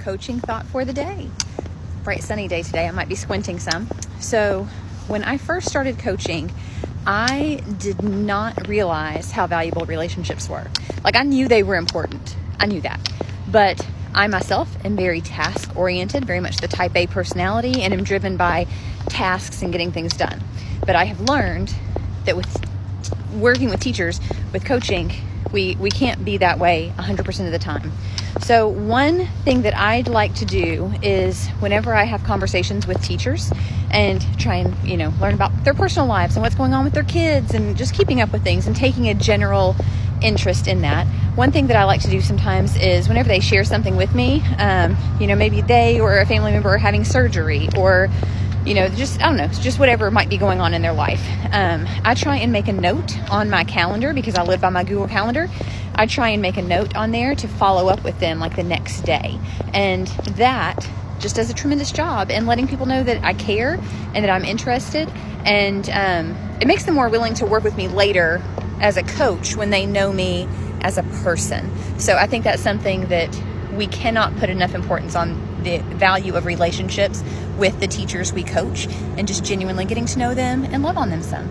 coaching thought for the day. Bright sunny day today. I might be squinting some. So when I first started coaching, I did not realize how valuable relationships were. Like, I knew they were important. I knew that. But I myself am very task oriented, very much the type A personality, and am driven by tasks and getting things done. But I have learned that with working with teachers, with coaching, we can't be that way 100% of the time. So one thing that I'd like to do is whenever I have conversations with teachers and try and, learn about their personal lives and what's going on with their kids and just keeping up with things and taking a general interest in that. One thing that I like to do sometimes is whenever they share something with me, maybe they or a family member are having surgery or just whatever might be going on in their life. I try and make a note on my calendar because I live by my Google Calendar. I try and make a note on there to follow up with them like the next day. And that just does a tremendous job in letting people know that I care and that I'm interested. And it makes them more willing to work with me later as a coach when they know me as a person. So I think that's something that we cannot put enough importance on, the value of relationships with the teachers we coach and just genuinely getting to know them and love on them some.